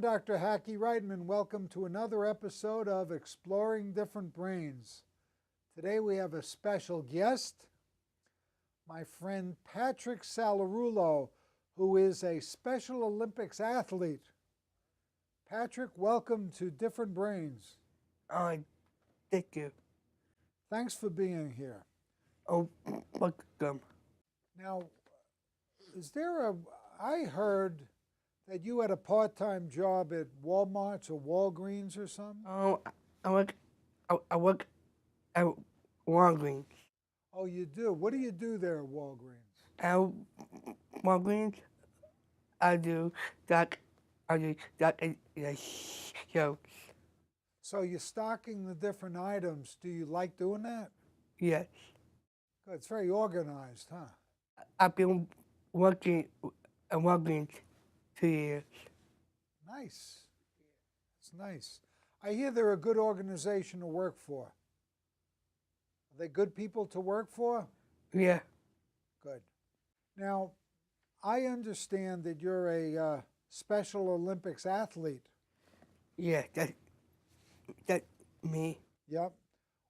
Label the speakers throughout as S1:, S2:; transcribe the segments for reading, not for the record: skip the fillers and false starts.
S1: Dr. Hackie Reitman. Welcome to another episode of Exploring Different Brains. Today we have a special guest, my friend Patrick Sallarulo, who is a Special Olympics athlete. Patrick, welcome to Different Brains.
S2: Thank you.
S1: Thanks for being here.
S2: Oh, welcome.
S1: Now, I heard that you had a part-time job at Walmart or Walgreens or something?
S2: Oh, I work at Walgreens.
S1: Oh, you do? What do you do there at Walgreens?
S2: At Walgreens, I do that in the show.
S1: So you're stocking the different items. Do you like doing that?
S2: Yes.
S1: Good. It's very organized, huh?
S2: I've been working at Walgreens 2 years.
S1: Nice. It's nice. I hear they're a good organization to work for. Are they good people to work for?
S2: Yeah.
S1: Good. Now, I understand that you're a Special Olympics athlete.
S2: Yeah, that's me.
S1: Yep.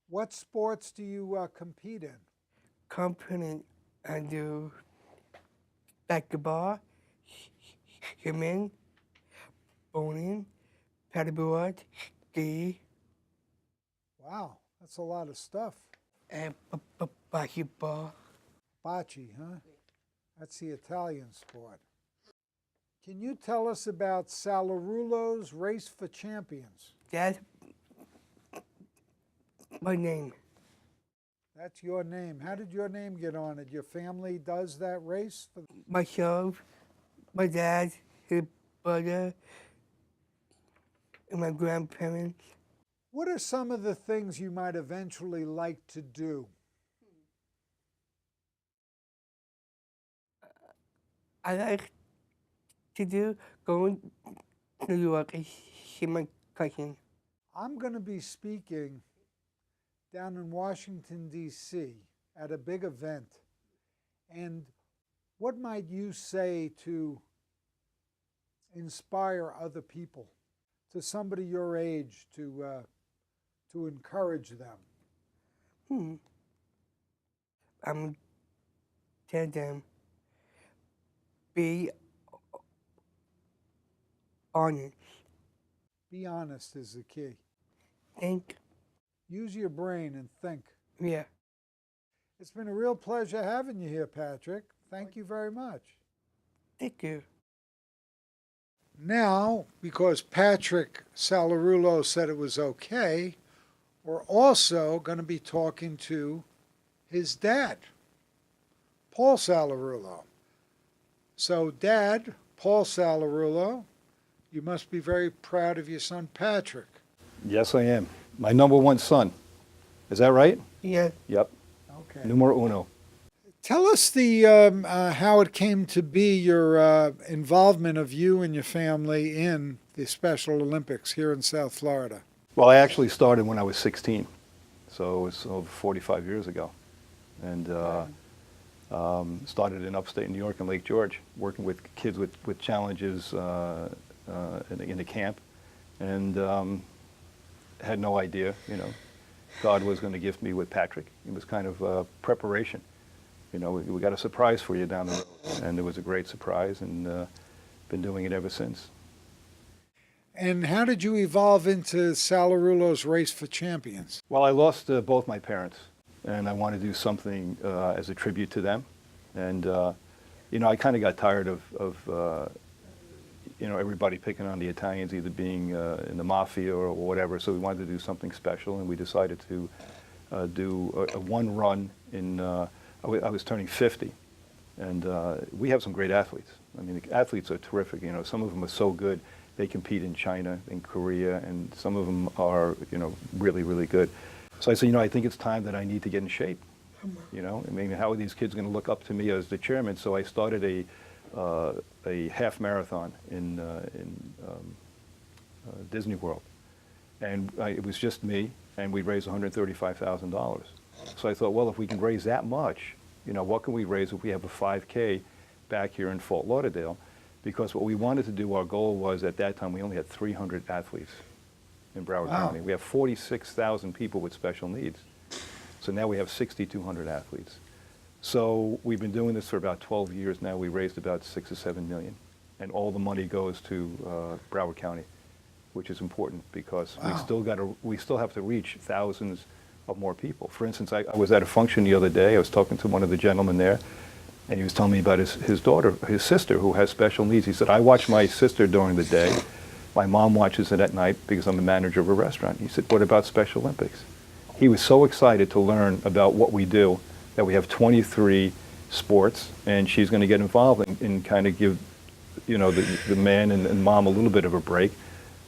S1: What sports do you compete in?
S2: Competent, I do basketball, swimming, bowling, paddleboard, ski,
S1: Wow, that's a lot of stuff.
S2: and basketball.
S1: Bocce, huh? That's the Italian sport. Can you tell us about Sallarulo's Race for Champions?
S2: That's my name.
S1: That's your name. How did your name get on it? Your family does that race?
S2: Myself, my dad, his brother, and my grandparents.
S1: What are some of the things you might eventually like to do?
S2: I like to do going to New York and see my cousin.
S1: I'm going to be speaking down in Washington, D.C. at a big event. And what might you say to inspire other people, to somebody your age, to encourage them?
S2: I'm tell them, be honest.
S1: Be honest is the key.
S2: Think,
S1: Use your brain and think.
S2: yeah.
S1: It's been a real pleasure having you here, Patrick. Thank you very much.
S2: Thank you.
S1: Now, because Patrick Sallarulo said it was okay, we're also going to be talking to his dad, Paul Sallarulo. So, Dad, Paul Sallarulo, you must be very proud of your son, Patrick.
S3: Yes, I am. My number one son. Is that right?
S2: Yeah.
S3: Yep.
S1: Okay.
S3: Numero uno.
S1: Tell us how it came to be your involvement of you and your family in the Special Olympics here in South Florida.
S3: Well, I actually started when I was 16, so it was over 45 years ago. And started in upstate New York in Lake George, working with kids with challenges in the camp. And had no idea, God was going to gift me with Patrick. It was kind of preparation. We got a surprise for you down the road, and it was a great surprise, and been doing it ever since.
S1: And how did you evolve into Sallarulo's Race for Champions?
S3: Well, I lost both my parents, and I wanted to do something as a tribute to them. And I kind of got tired of everybody picking on the Italians, either being in the mafia or whatever. So we wanted to do something special, and we decided to do a one run in. I was turning 50, and we have some great athletes. I mean, the athletes are terrific. Some of them are so good they compete in China, in Korea, and some of them are, really, really good. So I said, I think it's time that I need to get in shape. How are these kids going to look up to me as the chairman? So I started a half marathon in Disney World, and it was just me, and we raised $135,000. So I thought, well, if we can raise that much, what can we raise if we have a 5K back here in Fort Lauderdale? because what we wanted to do, our goal was at that time, we only had 300 athletes in Broward
S1: Wow.
S3: County. We have 46,000 people with special needs. So now we have 6,200 athletes. So we've been doing this for about 12 years now. We raised about 6 or 7 million. And all the money goes to Broward County, which is important because
S1: Wow.
S3: we still have to reach thousands of more people. For instance, I was at a function the other day. I was talking to one of the gentlemen there, and he was telling me about his daughter, his sister, who has special needs. He said, I watch my sister during the day. My mom watches it at night because I'm the manager of a restaurant. He said, what about Special Olympics? He was so excited to learn about what we do that we have 23 sports, and she's going to get involved and kind of give, you know, the man and mom a little bit of a break.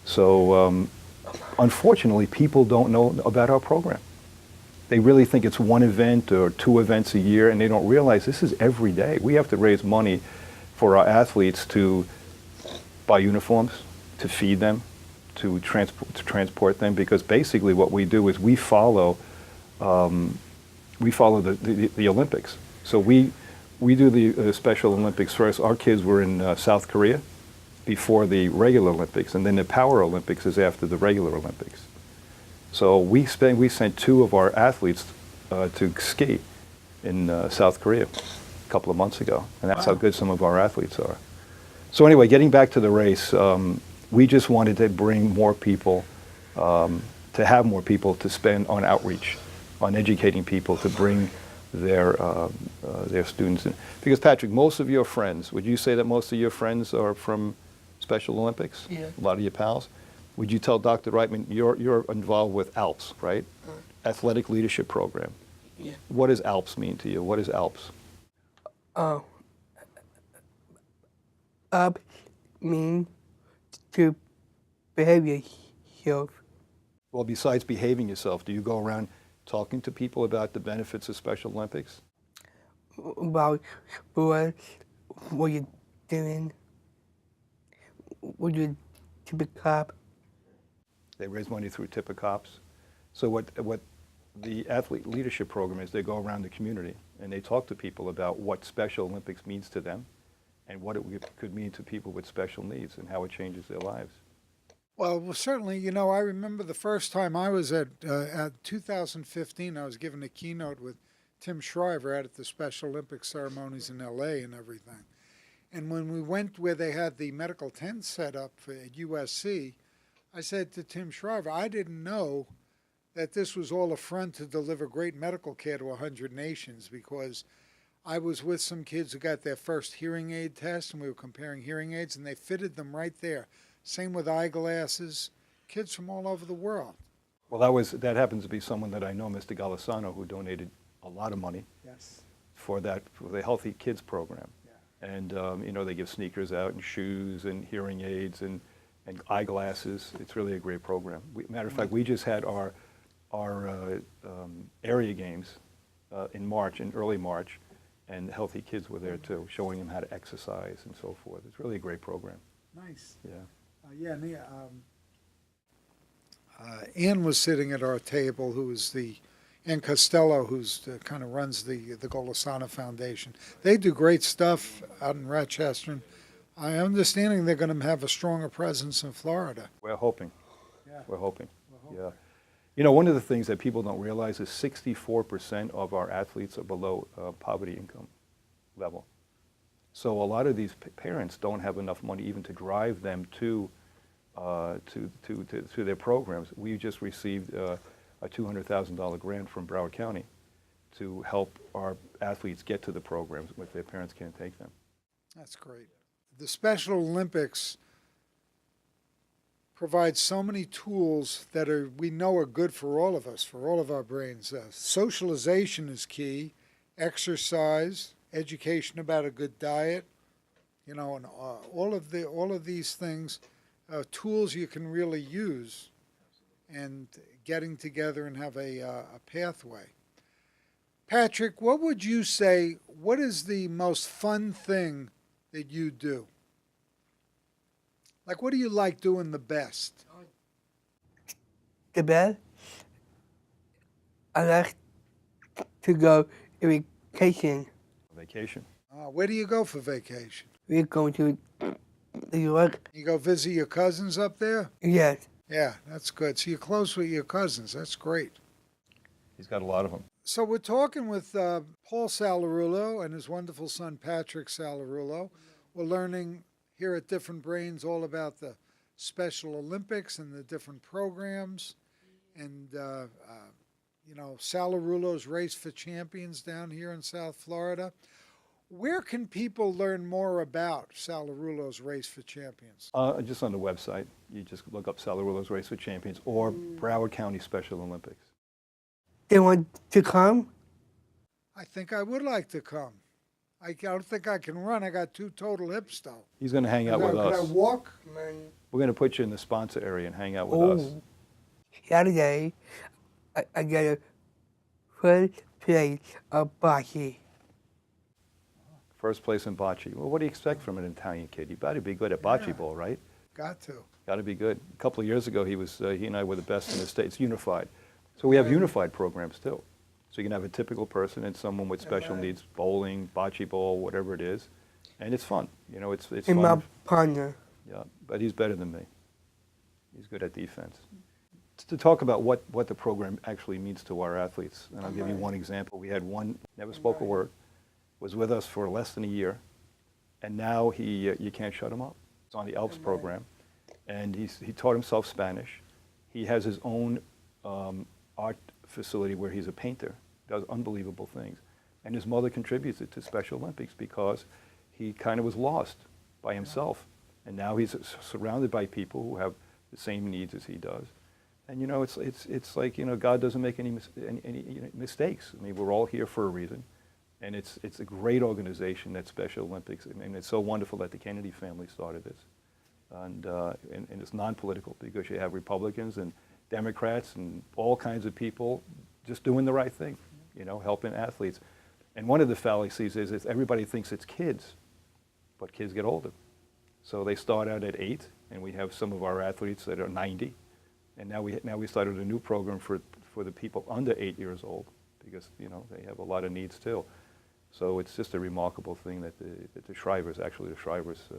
S3: So unfortunately, people don't know about our program. They really think it's one event or 2 events a year, and they don't realize this is every day. We have to raise money for our athletes to buy uniforms, to feed them, to transport them, because basically what we do is we follow the Olympics. So we do the Special Olympics first. Our kids were in South Korea before the regular Olympics, and then the Power Olympics is after the regular Olympics. So we sent 2 of our athletes to ski in South Korea a couple of months ago, and that's how good some of our athletes are. So anyway, getting back to the race, we just wanted to bring more people, to have more people to spend on outreach, on educating people to bring their students in. Because Patrick, most of your friends, would you say that most of your friends are from Special Olympics?
S2: Yeah.
S3: A lot of your pals? Would you tell Dr. Reitman, you're involved with ALPS, right? Athletic Leadership Program.
S2: Yeah.
S3: What does ALPS mean to you? What is ALPS?
S2: Up mean to behave yourself.
S3: Well, besides behaving yourself, do you go around talking to people about the benefits of Special Olympics?
S2: About what you're doing, what you're to be cop.
S3: They raise money through Tip of Cops. So what the Athlete Leadership Program is, they go around the community and they talk to people about what Special Olympics means to them and what it could mean to people with special needs and how it changes their lives.
S1: Well, certainly, you know, I remember the first time I was at 2015, I was given a keynote with Tim Shriver out at the Special Olympics ceremonies in LA and everything. And when we went where they had the medical tent set up at USC, I said to Tim Shriver, I didn't know that this was all a front to deliver great medical care to 100 nations, because I was with some kids who got their first hearing aid test, and we were comparing hearing aids, and they fitted them right there. Same with eyeglasses, kids from all over the world.
S3: Well, that happens to be someone that I know, Mr. Golisano, who donated a lot of money
S1: Yes.
S3: for the Healthy Kids program.
S1: Yeah.
S3: And, you know, they give sneakers out and shoes and hearing aids and eyeglasses. It's really a great program. Matter of fact, we just had our area games in early March, and Healthy Kids were there too, showing them how to exercise and so forth. It's really a great program.
S1: Nice.
S3: Yeah.
S1: Ann was sitting at our table, who is Ann Costello, who's kind of runs the Golisano Foundation. They do great stuff out in Rochester. And I understanding they're going to have a stronger presence in Florida.
S3: We're hoping.
S1: Yeah.
S3: We're hoping. Yeah. You know, one of the things that people don't realize is 64% of our athletes are below poverty income level. So a lot of these parents don't have enough money even to drive them to their programs. We just received a $200,000 grant from Broward County to help our athletes get to the programs if their parents can't take them.
S1: That's great. The Special Olympics provides so many tools that we know are good for all of us, for all of our brains. Socialization is key, exercise, education about a good diet, you know, and all of these things, tools you can really use, and getting together and have a pathway. Patrick, what would you say, what is the most fun thing that you do? Like, what do you like doing the best?
S2: The best, I like to go on vacation.
S3: Vacation.
S1: Where do you go for vacation?
S2: We're going to New York.
S1: You go visit your cousins up there?
S2: Yes.
S1: Yeah, that's good. So you're close with your cousins. That's great.
S3: He's got a lot of them.
S1: So we're talking with Paul Sallarulo and his wonderful son, Patrick Sallarulo. We're learning here at Different Brains all about the Special Olympics and the different programs. And, Sallarulo's Race for Champions down here in South Florida. Where can people learn more about Sallarulo's Race for Champions?
S3: Just on the website. You just look up Sallarulo's Race for Champions or Broward County Special Olympics.
S2: They want to come?
S1: I think I would like to come. I don't think I can run. I got 2 total hips, though.
S3: He's going to hang out with
S1: Could I
S3: us.
S1: walk?
S3: We're going to put you in the sponsor area and hang out with us.
S2: Saturday, I got a first place of bocce.
S3: First place in bocce. Well, what do you expect from an Italian kid? You better be good at bocce ball, right?
S1: Got to.
S3: Got to be good. A couple of years ago, he and I were the best in the state. It's unified. So we have unified programs too. So you can have a typical person and someone with special needs, bowling, bocce ball, whatever it is, and it's fun. It's
S2: And
S3: fun.
S2: my partner.
S3: Yeah, but he's better than me. He's good at defense. To talk about what the program actually means to our athletes, and I'll give you one example. We had one, never spoke a word, was with us for less than a year, and now you can't shut him up. He's on the ALPS program, and he taught himself Spanish. He has his own art facility where he's a painter, does unbelievable things. And his mother contributes it to Special Olympics because he kind of was lost by himself. And now he's surrounded by people who have the same needs as he does. And it's like, God doesn't make any mistakes. I mean, we're all here for a reason. And it's a great organization, that Special Olympics. I mean, it's so wonderful that the Kennedy family started this. And it's non-political because you have Republicans and Democrats and all kinds of people just doing the right thing, helping athletes. And one of the fallacies is everybody thinks it's kids, but kids get older. So they start out at 8, and we have some of our athletes that are 90. And now we started a new program for the people under 8 years old because, they have a lot of needs too. So it's just a remarkable thing that the Shrivers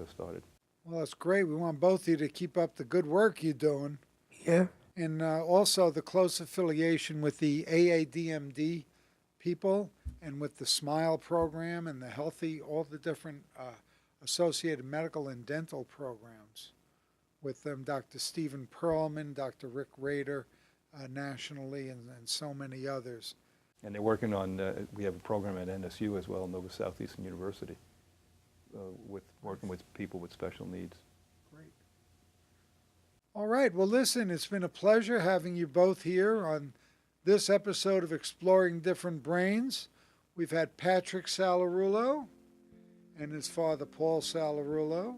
S3: started.
S1: Well, that's great. We want both of you to keep up the good work you're doing.
S2: Yeah.
S1: And also the close affiliation with the AADMD people and with the SMILE program and the Healthy, all the different associated medical and dental programs with them, Dr. Stephen Perlman, Dr. Rick Rader nationally, and so many others.
S3: And they're working on, we have a program at NSU as well, Nova Southeastern University, working with people with special needs.
S1: Great. All right. Well, listen, it's been a pleasure having you both here on this episode of Exploring Different Brains. We've had Patrick Sallarulo and his father, Paul Sallarulo.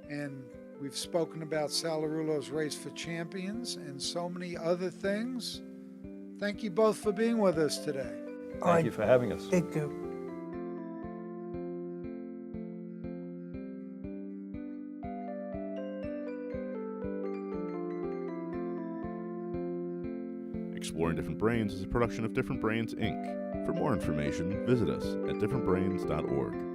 S1: And we've spoken about Sallarulo's Race for Champions and so many other things. Thank you both for being with us today.
S3: Thank you for having us.
S2: Thank you.
S4: Exploring Different Brains is a production of Different Brains, Inc. For more information, visit us at differentbrains.org.